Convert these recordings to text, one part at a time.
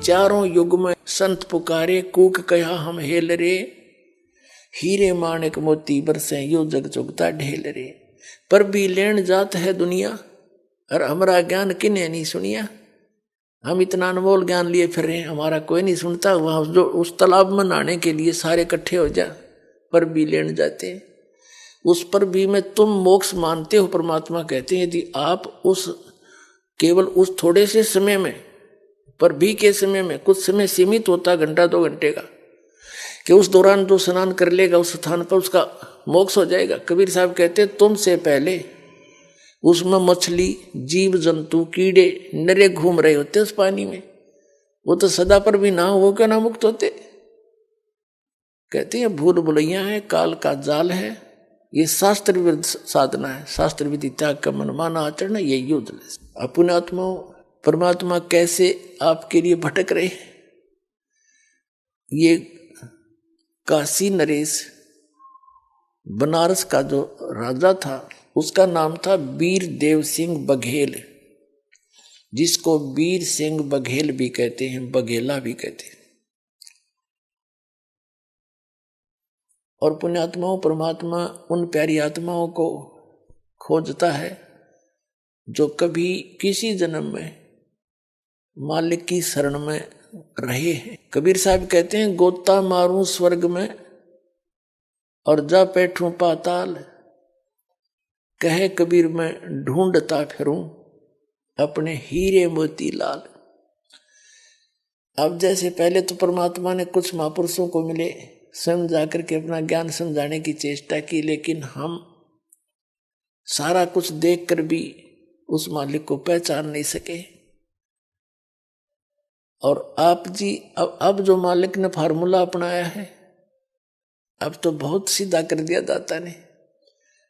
चारों युग में संत पुकारे, कूक कहा हम हेल रे, हीरे माणिक मोती बरसे यो जग चुगता ढेल रे। पर भी लेन जात है दुनिया, और हमारा ज्ञान किने नहीं सुनिया। हम इतना अनमोल ज्ञान लिए फिर रहे हैं, हमारा कोई नहीं सुनता। वहां जो उस तालाब में नहाने के लिए सारे इकट्ठे हो जा, पर भी लेन जाते हैं। उस पर भी में तुम मोक्ष मानते हो, परमात्मा कहते हैं यदि आप उस केवल उस थोड़े से समय में, पर भी के समय में, कुछ समय सीमित होता घंटा 2 घंटे का, कि उस दौरान जो स्नान कर लेगा उस स्थान पर उसका मोक्ष हो जाएगा। कबीर साहब कहते हैं तुमसे पहले उसमें मछली, जीव जंतु, कीड़े नरे घूम रहे होते उस पानी में, वो तो सदा पर भी ना हो क्या ना मुक्त होते। कहते हैं भूल भुलैया है, काल का जाल है, ये शास्त्र विरुद्ध साधना है। शास्त्र विधि त्याग का मनमाना आचरण ये युद्ध। अपने आत्मा परमात्मा कैसे आपके लिए भटक रहे। ये काशी नरेश बनारस का जो राजा था उसका नाम था वीर देव सिंह बघेल, जिसको वीर सिंह बघेल भी कहते हैं, बघेला भी कहते हैं। और पुण्यात्माओं परमात्मा उन प्यारी आत्माओं को खोजता है जो कभी किसी जन्म में मालिक की शरण में रहे हैं। कबीर साहब कहते हैं गोता मारूं स्वर्ग में और जा बैठूं पाताल, कहे कबीर मैं ढूंढता फिरूं अपने हीरे मोती लाल। अब जैसे पहले तो परमात्मा ने कुछ महापुरुषों को मिले, स्वयं जाकर के अपना ज्ञान समझाने की चेष्टा की, लेकिन हम सारा कुछ देखकर भी उस मालिक को पहचान नहीं सके। और आप जी अब जो मालिक ने फार्मूला अपनाया है, अब तो बहुत सीधा कर दिया दाता ने।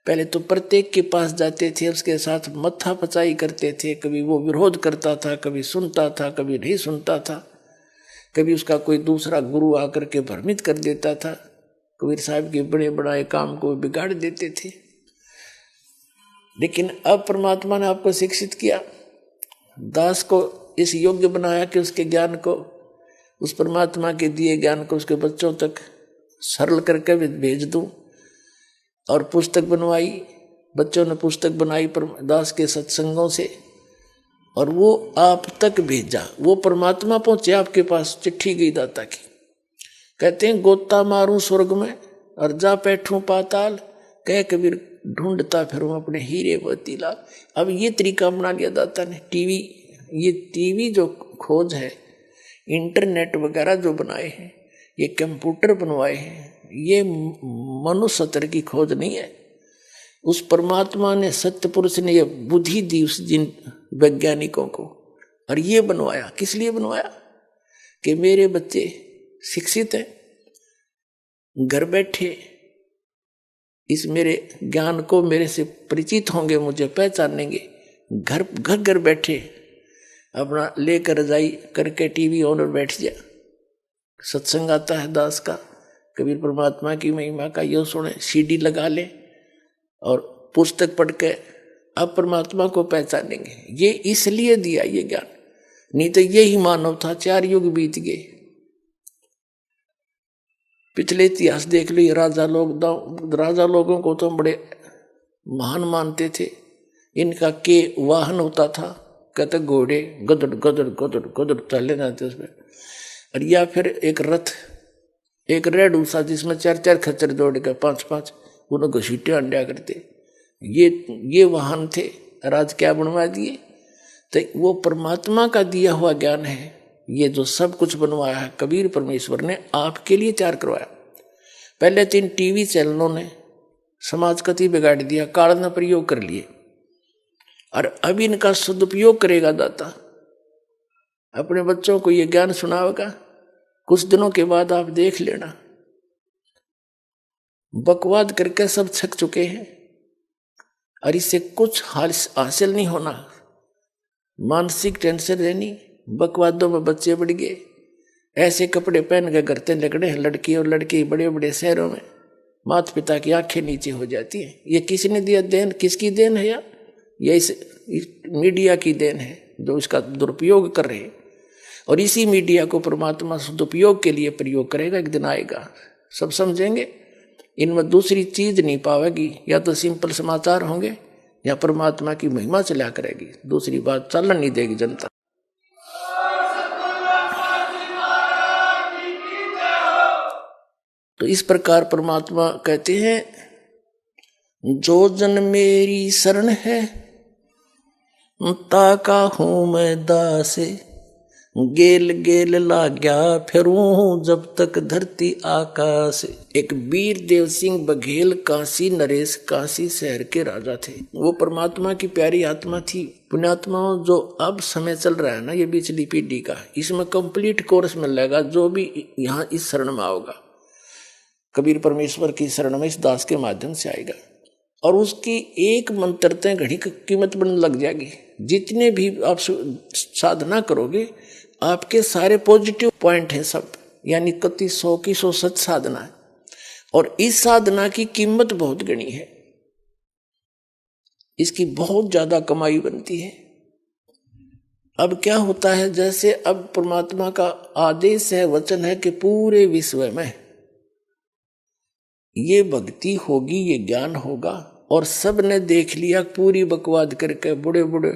पहले तो प्रत्येक के पास जाते थे, उसके साथ मत्था पचाई करते थे, कभी वो विरोध करता था, कभी सुनता था, कभी नहीं सुनता था, कभी उसका कोई दूसरा गुरु आकर के भ्रमित कर देता था। कबीर साहब के बड़े बड़े काम को बिगाड़ देते थे। लेकिन अब परमात्मा ने आपको शिक्षित किया, दास को इस योग्य बनाया कि उसके ज्ञान को, उस परमात्मा के दिए ज्ञान को उसके बच्चों तक सरल करके भेज दूं। और पुस्तक बनवाई, बच्चों ने पुस्तक बनाई दास के सत्संगों से, और वो आप तक भेजा। वो परमात्मा पहुंचे आपके पास, चिट्ठी गई दाता की। कहते हैं गोता मारूं स्वर्ग में और जा बैठूं पाताल, कह कबीर ढूंढता फिरूं अपने हीरे मोती लाल। अब ये तरीका अपना लिया दाता ने। ये टीवी जो खोज है, इंटरनेट वगैरह जो बनाए हैं, ये कंप्यूटर बनवाए हैं, ये मनुष्य स्तर की खोज नहीं है। उस परमात्मा ने, सत्य पुरुष ने ये बुद्धि दी उस जिन वैज्ञानिकों को, और ये बनवाया। किस लिए बनवाया? कि मेरे बच्चे शिक्षित हैं, घर बैठे इस मेरे ज्ञान को मेरे से परिचित होंगे, मुझे पहचानेंगे। घर बैठे अपना लेकर रजाई करके टीवी ऑन बैठ जा, सत्संग आता है दास का, कबीर परमात्मा की महिमा का यो सुने, सीडी लगा ले और पुस्तक पढ़ के अब परमात्मा को पहचानेंगे। ये इसलिए दिया ये ज्ञान, नहीं तो यही मानव था। 4 युग बीत गए। पिछले इतिहास देख लो, राजा लोगों को तो बड़े महान मानते थे। इनका के वाहन होता था, कहते घोड़े गदड़ गदड़ गदड़ गदड़ चले जाते उसमें, और या फिर एक रथ, एक रेड उसा जिसमें 4 खच्चर जोड़ के 5 उन्हें घसीटे अंडा करते। ये वाहन थे। राज क्या बनवा दिए? तो वो परमात्मा का दिया हुआ ज्ञान है। ये जो सब कुछ बनवाया है कबीर परमेश्वर ने आपके लिए तैयार करवाया। पहले 3 टीवी चैनलों ने समाज कति बिगाड़ दिया, काल ने प्रयोग कर लिए, और अब इनका सदुपयोग करेगा दाता, अपने बच्चों को ये ज्ञान सुनाएगा। कुछ दिनों के बाद आप देख लेना, बकवाद करके सब छक चुके हैं, और इससे कुछ हासिल नहीं होना। मानसिक टेंशन रहनी, बकवादों में बच्चे बढ़ गए, ऐसे कपड़े पहन के करते लगड़े हैं लड़की और लड़के बड़े बड़े शहरों में, माता पिता की आंखें नीचे हो जाती हैं। ये किसने दिया देन? किसकी देन है यार? ये इस मीडिया की देन है जो इसका दुरुपयोग कर रहे हैं। और इसी मीडिया को परमात्मा सदुपयोग के लिए प्रयोग करेगा, एक दिन आएगा, सब समझेंगे। इनमें दूसरी चीज नहीं पावेगी, या तो सिंपल समाचार होंगे या परमात्मा की महिमा चला करेगी, दूसरी बात चलन नहीं देगी जनता। तो इस प्रकार परमात्मा कहते हैं, जो जन मेरी शरण है ताका हूं मैं दास, गेल गेल लाग्या फिरूं जब तक धरती आकाश। एक वीर देव सिंह बघेल काशी नरेश काशी शहर के राजा थे। वो परमात्मा की प्यारी आत्मा थी। पुण्यात्माओं, जो अब समय चल रहा है ना, ये पिछली पीढ़ी का, इसमें कंप्लीट कोर्स मिलेगा जो भी यहाँ इस शरण में आओगा। कबीर परमेश्वर की शरण में इस दास के माध्यम से आएगा और उसकी एक मंत्रते घड़ी की कीमत बनने लग जाएगी। जितने भी आप साधना करोगे, आपके सारे पॉजिटिव पॉइंट हैं सब, यानी कति 100 की 100 सच साधना है, और इस साधना की कीमत बहुत गणी है, इसकी बहुत ज्यादा कमाई बनती है। अब क्या होता है, जैसे अब परमात्मा का आदेश है, वचन है कि पूरे विश्व में ये भक्ति होगी, ये ज्ञान होगा, और सब ने देख लिया, पूरी बकवाद करके बड़े बड़े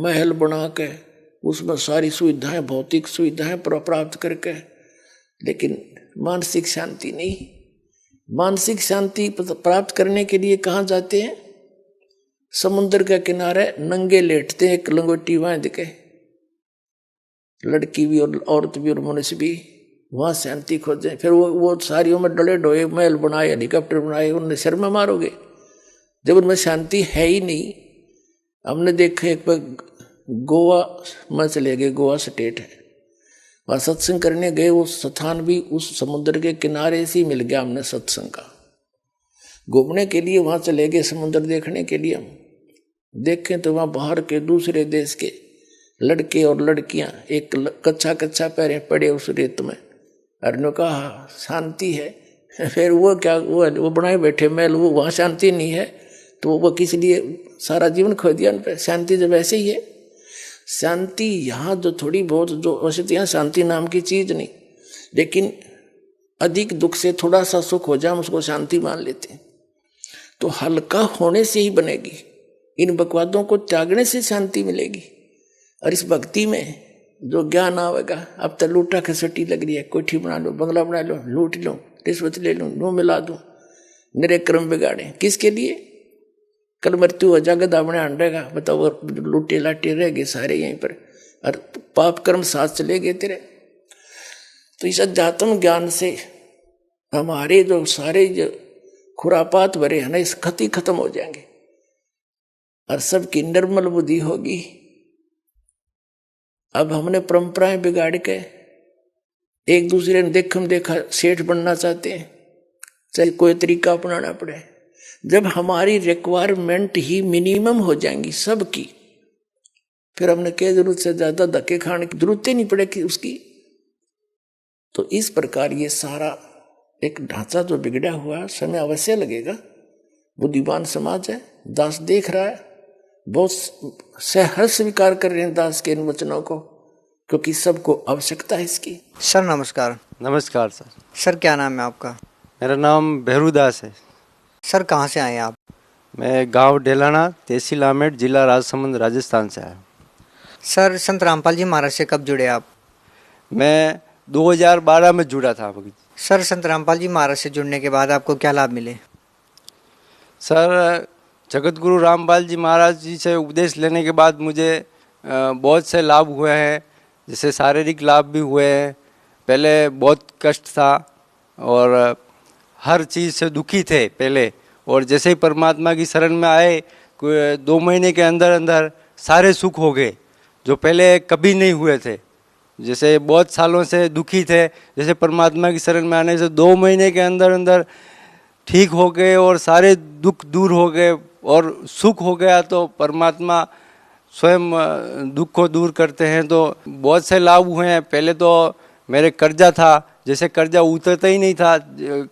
महल बना के उसमें सारी सुविधाएं, भौतिक सुविधाएं प्राप्त करके, लेकिन मानसिक शांति नहीं। मानसिक शांति प्राप्त करने के लिए कहाँ जाते हैं? समुद्र के किनारे नंगे लेटते हैं, एक लंगोटी बांध के, लड़की भी और औरत भी और मनुष्य भी, वहां शांति खोजें। फिर वो सारी उम्र डले डोए महल बनाए, हेलीकॉप्टर बनाए, उनने शर्म में मारोगे जब उनमें शांति है ही नहीं। हमने देखा एक बार गोवा में चले गए, गोवा स्टेट है, वहां सत्संग करने गए, वो स्थान भी उस समुद्र के किनारे से ही मिल गया हमने सत्संग का। घूमने के लिए वहां चले गए, समुद्र देखने के लिए। हम देखें तो वहां बाहर के दूसरे देश के लड़के और लड़कियां एक कच्चा कच्चा पैरे पड़े उस रेत में, और कहा शांति है। फिर वो क्या, वो बनाए बैठे महल, वो वहां शांति नहीं है, तो वो किस लिए सारा जीवन खो दिया उन पर? शांति जब ऐसे ही है। शांति यहाँ जो थोड़ी बहुत, जो वैसे तो यहाँ शांति नाम की चीज नहीं, लेकिन अधिक दुख से थोड़ा सा सुख हो जाए, हम उसको शांति मान लेते हैं। तो हल्का होने से ही बनेगी, इन बकवादों को त्यागने से शांति मिलेगी। और इस भक्ति में जो ज्ञान आवेगा, अब तो लूटा खसटी लग रही है, कोठी बना लो, बंगला बना लो, लूट लो, रिश्वत ले लो, नो मिला दो, मेरे कर्म बिगाड़े, किसके लिए? कल मृत्यु हो जाएगा, दामने आंडेगा, बताओ, लूटे लाटे रह गए सारे यहीं पर, और पाप कर्म साथ चले गए तेरे। तो इस अध्यात्म ज्ञान से हमारे जो सारे जो खुरापात भरे हैं ना, इस खती खत्म हो जाएंगे और सबकी निर्मल बुद्धि होगी। अब हमने परंपराएं बिगाड़ के एक दूसरे ने देखम देखा सेठ बनना चाहते हैं, चाहे कोई तरीका अपनाना पड़े। जब हमारी रिक्वायरमेंट ही मिनिमम हो जाएंगी सबकी, फिर हमने क्या जरूरत से ज्यादा धक्के खाने की जरूरत ही नहीं पड़ेगी उसकी। तो इस प्रकार ये सारा एक ढांचा जो बिगड़ा हुआ है, समय अवश्य लगेगा। बुद्धिमान समाज है, दास देख रहा है, बहुत सहर्ष स्वीकार कर रहे हैं दास के इन वचनों को, क्योंकि सबको आवश्यकता है इसकी। सर नमस्कार। नमस्कार सर। सर क्या नाम है आपका? मेरा नाम भैरूदास है। सर कहाँ से आए हैं आप? मैं गांव डेलाना, तहसील आमेर, जिला राजसमंद, राजस्थान से आया। सर संत रामपाल जी महाराज से कब जुड़े आप? मैं 2012 में जुड़ा था। सर संत रामपाल जी महाराज से जुड़ने के बाद आपको क्या लाभ मिले? सर जगत गुरु रामपाल जी महाराज जी से उपदेश लेने के बाद मुझे बहुत से लाभ हुए हैं। जैसे शारीरिक लाभ भी हुए हैं। पहले बहुत कष्ट था और हर चीज़ से दुखी थे पहले, और जैसे ही परमात्मा की शरण में आए, 2 महीने के अंदर अंदर सारे सुख हो गए जो पहले कभी नहीं हुए थे। जैसे बहुत सालों से दुखी थे, जैसे परमात्मा की शरण में आने से 2 महीने के अंदर अंदर ठीक हो गए और सारे दुख दूर हो गए और सुख हो गया। तो परमात्मा स्वयं दुख को दूर करते हैं। तो बहुत से लाभ हुए हैं। पहले तो मेरे कर्जा था, जैसे कर्जा उतरता ही नहीं था,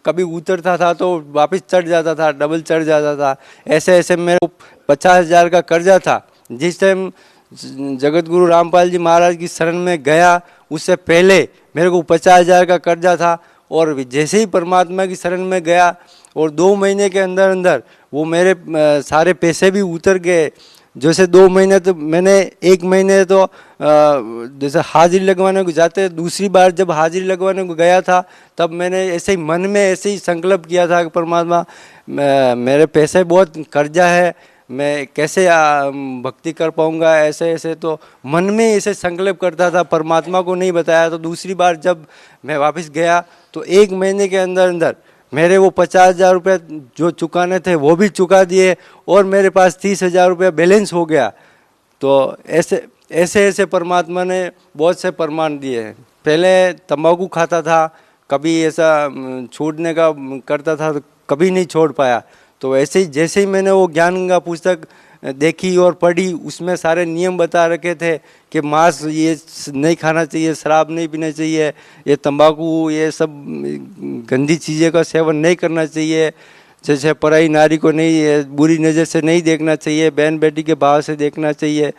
कभी उतरता था तो वापस चढ़ जाता था, डबल चढ़ जाता था। ऐसे ऐसे मेरे 50,000 का कर्जा था। जिस टाइम जगत गुरु रामपाल जी महाराज की शरण में गया, उससे पहले मेरे को 50,000 का कर्जा था, और जैसे ही परमात्मा की शरण में गया और 2 महीने के अंदर अंदर वो मेरे सारे पैसे भी उतर गए। जैसे 2 महीने तो मैंने 1 महीने तो जैसे हाजिरी लगवाने को जाते, दूसरी बार जब हाजिरी लगवाने को गया था तब मैंने ऐसे ही मन में ऐसे ही संकल्प किया था कि परमात्मा मेरे पैसे बहुत कर्जा है, मैं कैसे भक्ति कर पाऊंगा, ऐसे ऐसे तो मन में ऐसे संकल्प करता था, परमात्मा को नहीं बताया। तो दूसरी बार जब मैं वापस गया तो 1 महीने के अंदर अंदर मेरे वो 50,000 रुपये जो चुकाने थे वो भी चुका दिए, और मेरे पास 30,000 रुपये बैलेंस हो गया। तो ऐसे ऐसे ऐसे परमात्मा ने बहुत से प्रमाण दिए हैं। पहले तंबाकू खाता था, कभी ऐसा छोड़ने का करता था तो कभी नहीं छोड़ पाया। तो ऐसे ही जैसे ही मैंने वो ज्ञान गंगा पुस्तक देखी और पढ़ी, उसमें सारे नियम बता रखे थे कि मांस ये नहीं खाना चाहिए, शराब नहीं पीना चाहिए, ये तंबाकू ये सब गंदी चीज़ें का सेवन नहीं करना चाहिए, जैसे पराई नारी को नहीं बुरी नज़र से नहीं देखना चाहिए, बहन बेटी के भाव से देखना चाहिए,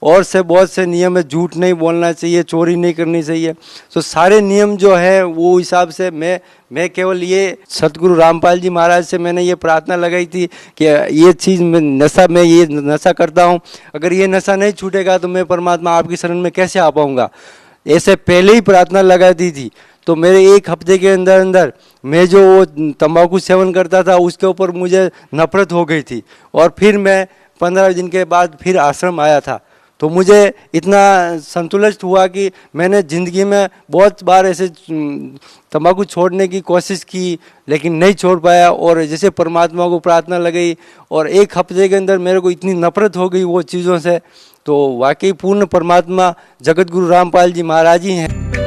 और से बहुत से नियम है, झूठ नहीं बोलना चाहिए, चोरी नहीं करनी चाहिए। तो सारे नियम जो है वो हिसाब से मैं केवल ये सतगुरु रामपाल जी महाराज से मैंने ये प्रार्थना लगाई थी कि ये चीज़ मैं ये नशा करता हूँ, अगर ये नशा नहीं छूटेगा तो मैं परमात्मा आपकी शरण में कैसे आ पाऊँगा, ऐसे पहले ही प्रार्थना लगा दी थी। तो मेरे 1 हफ्ते के अंदर अंदर मैं जो वो तंबाकू सेवन करता था उसके ऊपर मुझे नफरत हो गई थी, और फिर मैं 15 दिन के बाद फिर आश्रम आया था। तो मुझे इतना संतुष्ट हुआ कि मैंने ज़िंदगी में बहुत बार ऐसे तंबाकू छोड़ने की कोशिश की लेकिन नहीं छोड़ पाया, और जैसे परमात्मा को प्रार्थना लगाई और 1 हफ्ते के अंदर मेरे को इतनी नफरत हो गई वो चीज़ों से। तो वाकई पूर्ण परमात्मा जगत गुरु रामपाल जी महाराज ही हैं।